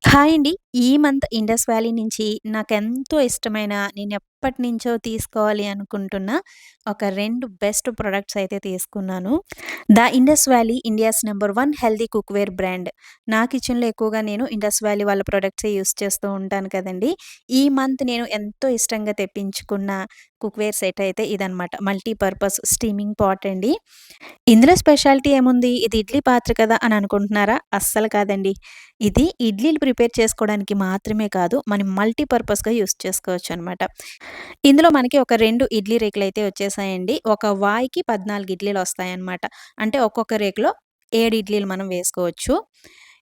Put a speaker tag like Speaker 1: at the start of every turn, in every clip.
Speaker 1: Hi అండి. ఈ month Indus valley నుంచి నాకెంతో ఇష్టమైన నేనెప్పటినుంచో తీసుకోవాలి అనుకుంటున్న ఒక 2 బెస్ట్ ప్రొడక్ట్స్ అయితే తీసుకున్నాను. The Indus valley India's number 1 healthy cookware brand. నా కిచెన్‌లో ఎక్కువగా నేను ఇండస్ వ్యాలీ వాళ్ళ ప్రొడక్ట్సే యూజ్ చేస్తూ ఉంటాను కదండీ! ఈ మంత్ నేను ఎంతో ఇష్టంగా తెప్పించుకున్న కుక్‌వేర్ సెట్ అయితే ఇదనమాట. మల్టీపర్పస్ స్టీమింగ్ పాట్ అండి. ఇందులో స్పెషాలిటీ ఏముంది? ఇది ఇడ్లీ పాత్ర కదా అని అనుకుంటున్నారా? అస్సలు కాదండి. ఇది ఇడ్లీలు ప్రిపేర్ చేసుకోవడానికి మాత్రమే కాదు, మనం మల్టీపర్పస్‌గా యూజ్ చేసుకోవచ్చనమాట. ఇందులో మనకి ఒక 2 ఇడ్లీ రేకులైతే వచ్చేసాయండి. ఒక వాయికి 14 ఇడ్లీలొస్తాయన్నమాట. అంటే ఒక్కొక్క రేకులో 7 ఇడ్లీలు మనం వేసుకోవచ్చు.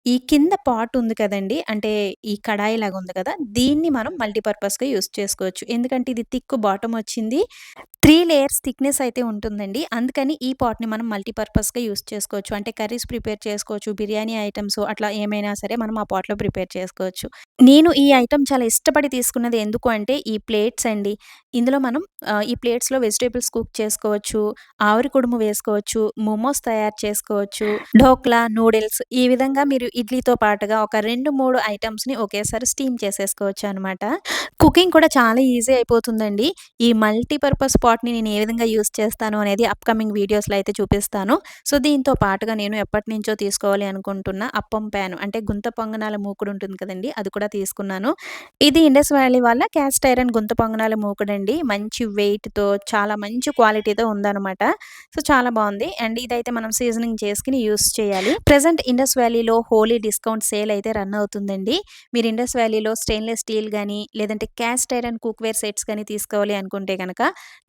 Speaker 1: ఈ కింద పాట్ ఉంది కదండీ! అంటే ఈ కడాయిలాగా ఉంది కదా! దీన్ని మనం మల్టీపర్పస్‌గా యూజ్ చేసుకోవచ్చు. ఎందుకంటే ఇది థిక్ బాటమ్ వచ్చింది. 3 లేయర్స్ థిక్‌నెస్ అయితే ఉంటుందండి. అందుకని ఈ పాట్‌ని మనం మల్టీపర్పస్‌గా యూజ్ చేసుకోవచ్చు. అంటే కర్రీస్ ప్రిపేర్ చేసుకోవచ్చు. బిర్యానీ ఐటెమ్స్ అట్లా ఏమైనా సరే మనం ఆ పాట్‌లో ప్రిపేర్ చేసుకోవచ్చు. నేను ఈ ఐటెమ్ చాలా ఇష్టపడి తీసుకున్నది ఎందుకు అంటే ఈ ప్లేట్స్ అండి. ఇందులో మనం ఈ ప్లేట్స్‌లో వెజిటబుల్స్ కుక్ చేసుకోవచ్చు. ఆవిరి కుడుము వేసుకోవచ్చు. మోమోస్ తయారు చేసుకోవచ్చు. ఢోక్లా, నూడిల్స్ ఈ విధంగా మీరు ఇడ్లీతో పాటుగా ఒక 2, 3 ఐటెమ్స్‌ని ఒకేసారి స్టీమ్ చేసేసుకోవచ్చనమాట. కుకింగ్ కూడా చాలా ఈజీ అయిపోతుందండి. ఈ మల్టీపర్పస్ పాట్‌ని నేను ఏ విధంగా యూజ్ చేస్తాను అనేది అప్‌కమింగ్ వీడియోస్‌లో అయితే చూపిస్తాను. సో, దీంతో పాటుగా నేను ఎప్పటినుంచో తీసుకోవాలి అనుకుంటున్న అప్పం పాన్ అంటే గుంత పొంగనాల మూకుడు ఉంటుంది కదండీ! అది కూడా తీసుకున్నాను. ఇది ఇండస్ వ్యాలీ వాళ్ళ క్యాస్ట్ ఐరన్ గుంత పొంగనాల మూకుడండి. మంచి వెయిట్‌తో చాలా మంచి క్వాలిటీతో ఉందనమాట. సో, చాలా బావుంది. అండ్ ఇదైతే మనం సీజనింగ్ చేసుకొని యూజ్ చేయాలి. ప్రెజెంట్ ఇండస్ వ్యాలీలో హోలీ డిస్కౌంట్ సేల్ అయితే రన్ అవుతుందండి. మీరు ఇండస్ వ్యాలీలో స్టెయిన్‌లెస్ స్టీల్ గాని, లేదంటే క్యాస్ట్ ఐరన్ కుక్‌వేర్ సెట్స్ గాని తీసుకోవాలి అనుకుంటే గనక,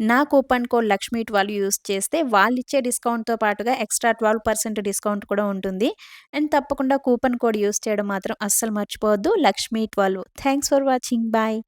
Speaker 1: నా కూపన్ కోడ్ లక్ష్మీ12 యూజ్ చేస్తే వాళ్ళిచ్చే డిస్కౌంట్‌తో పాటుగా ఎక్స్‌ట్రా 12% డిస్కౌంట్ కూడా ఉంటుంది. అండ్ తప్పకుండా కూపన్ కోడ్ యూజ్ చేయడం మాత్రం అస్సలు మర్చిపోవద్దు. Lakshmi. Thanks for watching. Bye.